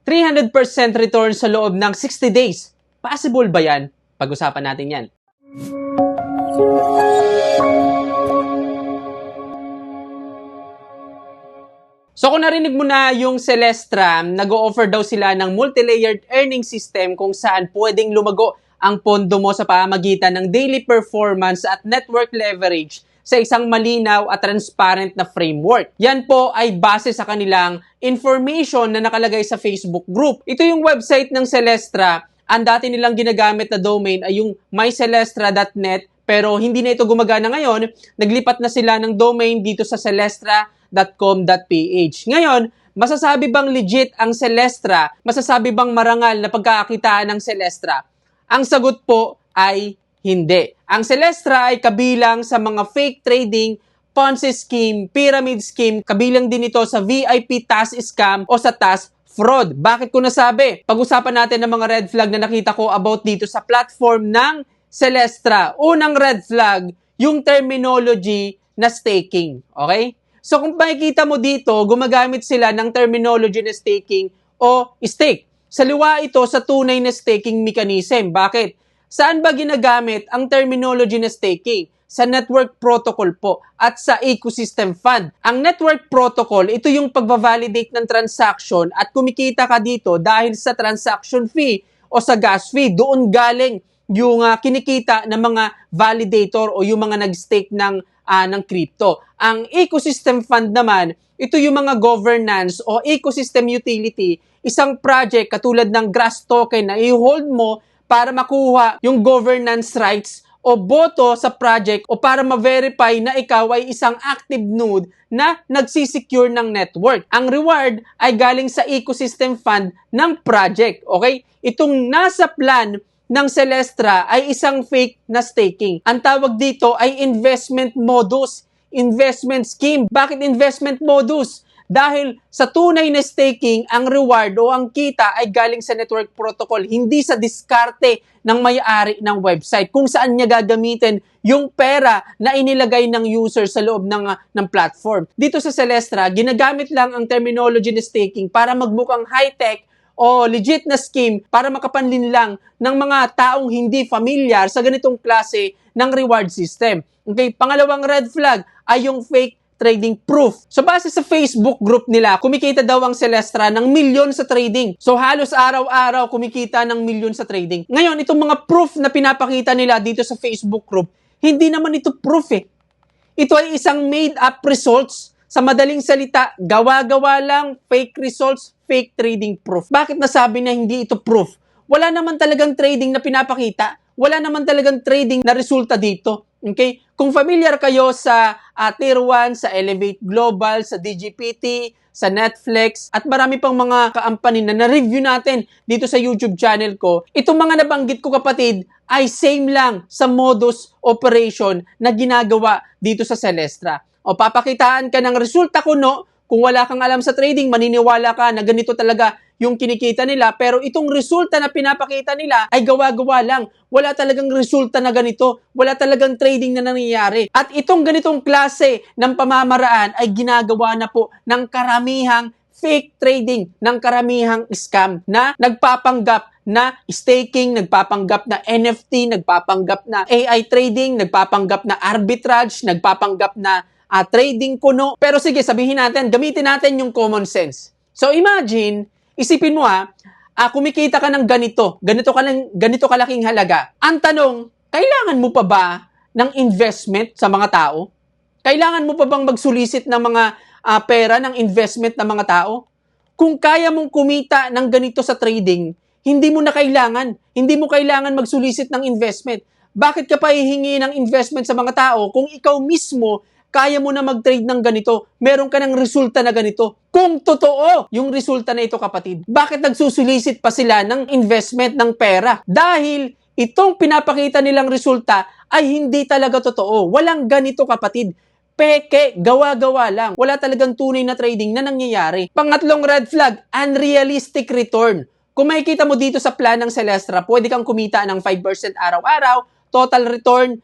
300% return sa loob ng 60 days. Possible ba yan? Pag-usapan natin yan. So kung narinig mo na yung Celestra, nag-o-offer daw sila ng multi-layered earning system kung saan pwedeng lumago ang pondo mo sa pamamagitan ng daily performance at network leverage sa isang malinaw at transparent na framework. Yan po ay base sa kanilang information na nakalagay sa Facebook group. Ito yung website ng Celestra. Ang dati nilang ginagamit na domain ay yung mycelestra.net, pero hindi na ito gumagana ngayon. Naglipat na sila ng domain dito sa celestra.com.ph. Ngayon, masasabi bang legit ang Celestra? Masasabi bang marangal na pagkakakitaan ng Celestra? Ang sagot po ay hindi. Ang Celestra ay kabilang sa mga fake trading, Ponzi scheme, pyramid scheme, kabilang din ito sa VIP tax scam o sa tax fraud. Bakit ko nasabi? Pag-usapan natin ng mga red flag na nakita ko about dito sa platform ng Celestra. Unang red flag, yung terminology na staking. Okay? So kung makikita mo dito, gumagamit sila ng terminology na staking o stake. Saliwa ito sa tunay na staking mechanism. Bakit? Saan ba ginagamit ang terminology na staking? Sa network protocol po at sa ecosystem fund. Ang network protocol, ito yung pagbavalidate ng transaction at kumikita ka dito dahil sa transaction fee o sa gas fee. Doon galing yung kinikita ng mga validator o yung mga nag-stake ng crypto. Ang ecosystem fund naman, ito yung mga governance o ecosystem utility, isang project katulad ng Grass token na i-hold mo para makuha yung governance rights o boto sa project o para ma-verify na ikaw ay isang active node na nagsisecure ng network. Ang reward ay galing sa ecosystem fund ng project. Okay? Itong nasa plan ng Celestra ay isang fake na staking. Ang tawag dito ay investment modus, investment scheme. Bakit investment modus? Dahil sa tunay na staking, ang reward o ang kita ay galing sa network protocol, hindi sa diskarte ng may-ari ng website kung saan niya gagamitin yung pera na inilagay ng user sa loob ng platform. Dito sa Celestra, ginagamit lang ang terminology na staking para magmukhang high-tech o legit na scheme para makapanlin lang ng mga taong hindi familiar sa ganitong klase ng reward system. Okay, pangalawang red flag ay yung fake trading proof. So base sa Facebook group nila, kumikita daw ang Celestra ng milyon sa trading. So halos araw-araw kumikita ng milyon sa trading. Ngayon, itong mga proof na pinapakita nila dito sa Facebook group, hindi naman ito proof eh. Ito ay isang made-up results. Sa madaling salita, gawa-gawa lang, fake results, fake trading proof. Bakit nasabi na hindi ito proof? Wala naman talagang trading na pinapakita. Wala naman talagang trading na resulta dito. Okay? Kung familiar kayo sa Tier 1, sa Elevate Global, sa DGPT, sa Netflix, at marami pang mga kaampanin na na-review natin dito sa YouTube channel ko, itong mga nabanggit ko kapatid ay same lang sa modus operation na ginagawa dito sa Celestra. O papakitaan ka ng resulta kuno, kung wala kang alam sa trading, maniniwala ka na ganito talaga yung kinikita nila, pero itong resulta na pinapakita nila ay gawa-gawa lang. Wala talagang resulta na ganito. Wala talagang trading na nangyayari. At itong ganitong klase ng pamamaraan ay ginagawa na po ng karamihang fake trading, ng karamihang scam na nagpapanggap na staking, nagpapanggap na NFT, nagpapanggap na AI trading, nagpapanggap na arbitrage, nagpapanggap na trading kuno. Pero sige, sabihin natin, gamitin natin yung common sense. So imagine, isipin mo kumikita ka ng ganito kalaking halaga. Ang tanong, kailangan mo pa ba ng investment sa mga tao? Kailangan mo pa bang magsulisit ng mga pera ng investment ng mga tao? Kung kaya mong kumita ng ganito sa trading, hindi mo kailangan magsulisit ng investment. Bakit ka pa hihingi ng investment sa mga tao kung ikaw mismo kaya mo na mag-trade ng ganito, meron ka ng resulta na ganito? Kung totoo yung resulta na ito kapatid, bakit nagsusulisit pa sila ng investment ng pera? Dahil itong pinapakita nilang resulta ay hindi talaga totoo. Walang ganito kapatid. Peke, gawa-gawa lang. Wala talagang tunay na trading na nangyayari. Pangatlong red flag, unrealistic return. Kung makikita mo dito sa plan ng Celestra, pwede kang kumita ng 5% araw-araw. Total return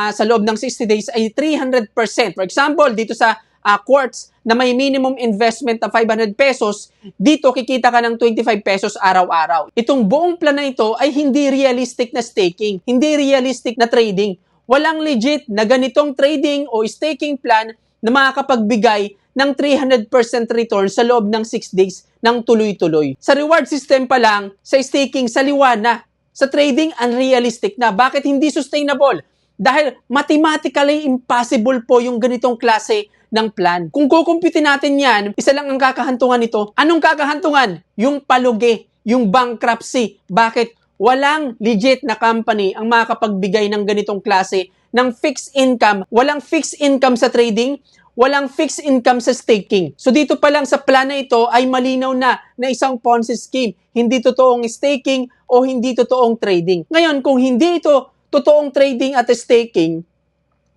sa loob ng 60 days ay 300%. For example, dito sa quartz na may minimum investment na 500 pesos, dito kikita ka ng 25 pesos araw-araw. Itong buong plan na ito ay hindi realistic na staking, hindi realistic na trading. Walang legit na ganitong trading o staking plan na makakapagbigay ng 300% return sa loob ng 6 days ng tuloy-tuloy. Sa reward system pa lang, sa staking, saliwa na. Sa trading, unrealistic na. Bakit hindi sustainable? Dahil mathematically impossible po yung ganitong klase ng plan. Kung kukumpitin natin yan, isa lang ang kakahantungan nito. Anong kakahantungan? Yung palugi, yung bankruptcy. Bakit? Walang legit na company ang makapagbigay ng ganitong klase ng fixed income. Walang fixed income sa trading, walang fixed income sa staking. So dito pa lang sa plan na ito ay malinaw na isang Ponzi scheme. Hindi totoong staking o hindi totoong trading. Ngayon, kung hindi ito totoong trading at staking,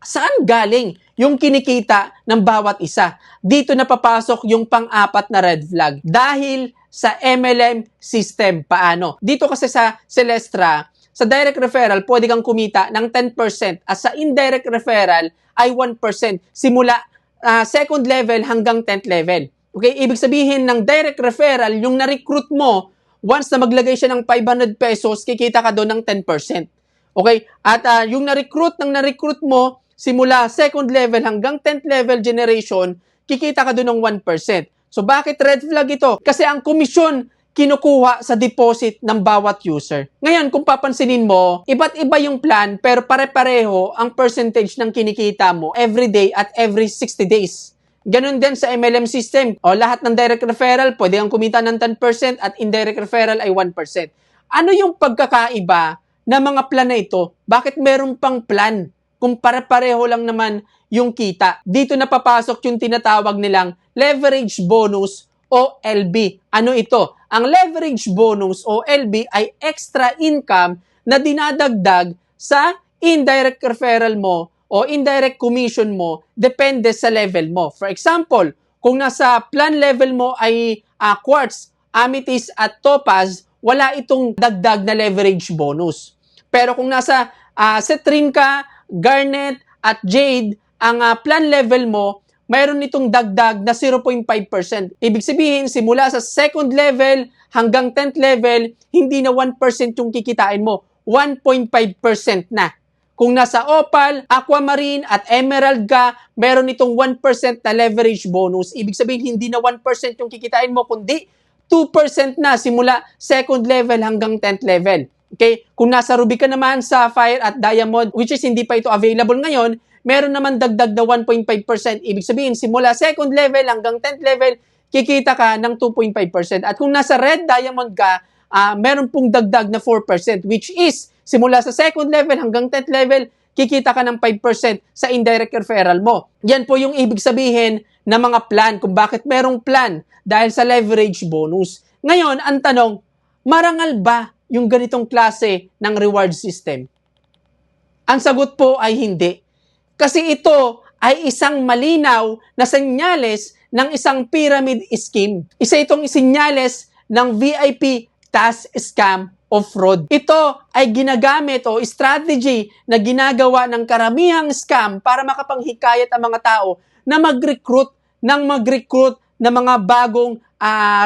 saan galing yung kinikita ng bawat isa? Dito na papasok yung pang-apat na red flag. Dahil sa MLM system. Paano? Dito kasi sa Celestra, sa direct referral, pwede kang kumita ng 10% at sa indirect referral ay 1% simula second level hanggang 10th level. Okay? Ibig sabihin ng direct referral, yung na-recruit mo, once na maglagay siya ng 500 pesos, kikita ka doon ng 10%. Okay? At yung na-recruit mo, simula second level hanggang 10th level generation, kikita ka doon ng 1%. So bakit red flag ito? Kasi ang komisyon kinukuha sa deposit ng bawat user. Ngayon, kung papansinin mo, iba't iba yung plan pero pare-pareho ang percentage ng kinikita mo every day at every 60 days. Ganun din sa MLM system. O lahat ng direct referral, pwede kang kumita ng 10% at indirect referral ay 1%. Ano yung pagkakaiba ng mga plan na ito? Bakit meron pang plan kung pare-pareho lang naman yung kita? Dito na papasok yung tinatawag nilang leverage bonus o LB. Ano ito? Ang leverage bonus o LB ay extra income na dinadagdag sa indirect referral mo o indirect commission mo depende sa level mo. For example, kung nasa plan level mo ay quartz, amethyst at topaz, wala itong dagdag na leverage bonus. Pero kung nasa citrine ka, garnet at jade, ang plan level mo, mayroon itong dagdag na 0.5%. Ibig sabihin, simula sa second level hanggang 10th level, hindi na 1% yung kikitain mo. 1.5% na. Kung nasa opal, aquamarine at emerald ka, meron itong 1% na leverage bonus. Ibig sabihin, hindi na 1% yung kikitain mo, kundi 2% na simula second level hanggang 10th level. Okay? Kung nasa ruby ka naman, sapphire at diamond, which is hindi pa ito available ngayon, meron naman dagdag na 1.5%. Ibig sabihin, simula second level hanggang 10th level, kikita ka ng 2.5%. At kung nasa red diamond ka, meron pong dagdag na 4%, which is, simula sa second level hanggang 10th level, kikita ka ng 5% sa indirect referral mo. Yan po yung ibig sabihin ng mga plan, kung bakit merong plan dahil sa leverage bonus. Ngayon, ang tanong, marangal ba yung ganitong klase ng reward system? Ang sagot po ay hindi. Kasi ito ay isang malinaw na senyales ng isang pyramid scheme. Isa itong senyales ng VIP tax scam o fraud. Ito ay ginagamit o strategy na ginagawa ng karamihang scam para makapanghikayat ang mga tao na mag-recruit ng mga bagong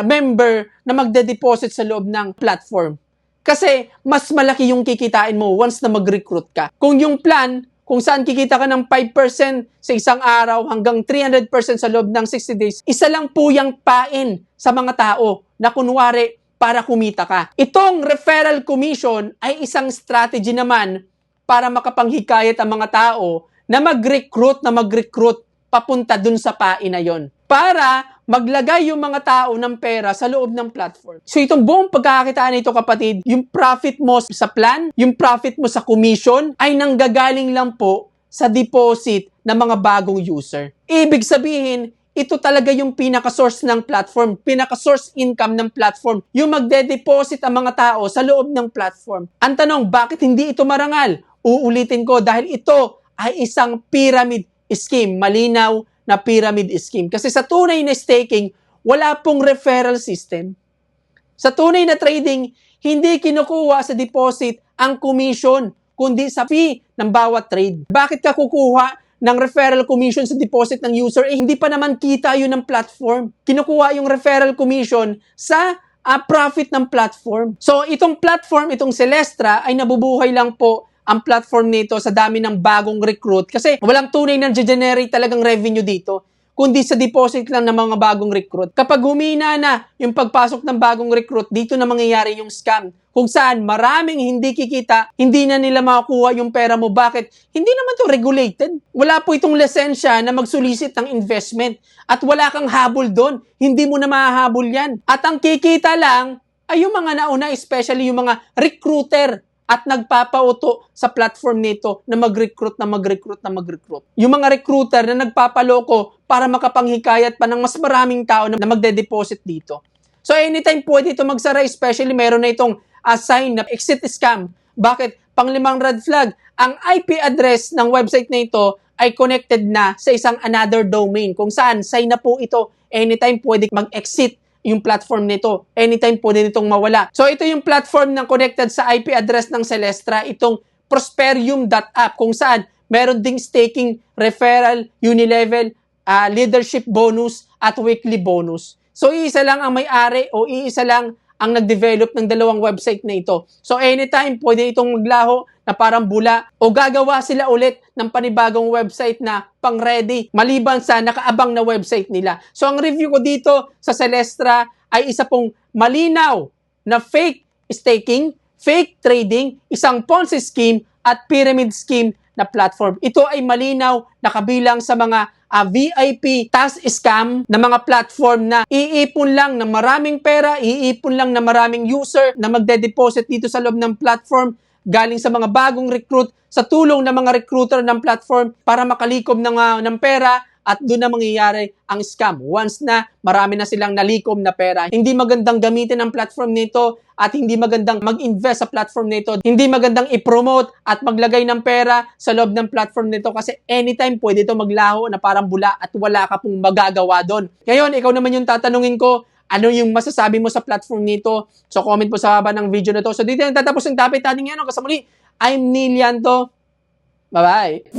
member na magde-deposit sa loob ng platform. Kasi mas malaki yung kikitain mo once na mag-recruit ka. Kung yung plan, kung saan kikita ka ng 5% sa isang araw hanggang 300% sa loob ng 60 days, isa lang po yung pain sa mga tao na kunwari para kumita ka. Itong referral commission ay isang strategy naman para makapanghikayat ang mga tao na mag-recruit papunta dun sa pain na yon. Para maglagay yung mga tao ng pera sa loob ng platform. So itong buong pagkakakitaan nito kapatid, yung profit mo sa plan, yung profit mo sa commission ay nanggagaling lang po sa deposit ng mga bagong user. Ibig sabihin, ito talaga yung pinaka-source ng platform, pinaka-source income ng platform, yung magde-deposit ang mga tao sa loob ng platform. Ang tanong, bakit hindi ito marangal? Uulitin ko dahil ito ay isang pyramid scheme, malinaw na pyramid scheme. Kasi sa tunay na staking, wala pong referral system. Sa tunay na trading, hindi kinukuha sa deposit ang commission, kundi sa fee ng bawat trade. Bakit ka kukuha ng referral commission sa deposit ng user, hindi pa naman kita yun ng platform. Kinukuha yung referral commission sa profit ng platform. So, itong platform, itong Celestra, ay nabubuhay lang po ang platform nito sa dami ng bagong recruit kasi walang tunay na generate talagang revenue dito, kundi sa deposit lang ng mga bagong recruit. Kapag humina na yung pagpasok ng bagong recruit, dito na mangyayari yung scam. Kung saan maraming hindi kikita, hindi na nila makukuha yung pera mo. Bakit? Hindi naman to regulated. Wala po itong lisensya na magsulisit ng investment. At wala kang habol doon. Hindi mo na mahahabol yan. At ang kikita lang ay yung mga nauna, especially yung mga recruiter at nagpapauto sa platform nito na mag-recruit. Yung mga recruiter na nagpapaloko para makapanghikayat pa ng mas maraming tao na magde-deposit dito. So anytime pwede ito magsara, especially meron na itong sign na exit scam. Bakit? Panglimang red flag, ang IP address ng website na ito ay connected na sa isang another domain kung saan sign na po ito. Anytime pwede mag-exit yung platform nito. Anytime pwede nitong mawala. So ito yung platform na connected sa IP address ng Celestra, itong Prosperium.app kung saan meron ding staking, referral, unilevel, leadership bonus at weekly bonus. So iisa lang ang may-ari o iisa lang ang nag-develop ng dalawang website na ito. So anytime pwede itong maglaho na parang bula o gagawa sila ulit ng panibagong website na pang-ready maliban sa nakaabang na website nila. So ang review ko dito sa Celestra ay isa pong malinaw na fake staking, fake trading, isang Ponzi scheme at pyramid scheme na platform. Ito ay malinaw na kabilang sa mga VIP task scam na mga platform na iipon lang ng maraming pera, iipon lang ng maraming user na magde-deposit dito sa loob ng platform galing sa mga bagong recruit sa tulong ng mga recruiter ng platform para makalikom ng pera at doon na mangyayari ang scam. Once na marami na silang nalikom na pera, hindi magandang gamitin ang platform nito at hindi magandang mag-invest sa platform nito. Hindi magandang i-promote at maglagay ng pera sa loob ng platform nito kasi anytime pwede ito maglaho na parang bula at wala ka pong magagawa doon. Ngayon, ikaw naman yung tatanungin ko, ano yung masasabi mo sa platform nito? So comment po sa baba ng video na to. So dito na tatapos ang topic natin ngayon. Kasama muli, I'm Neil Yanto. Bye-bye.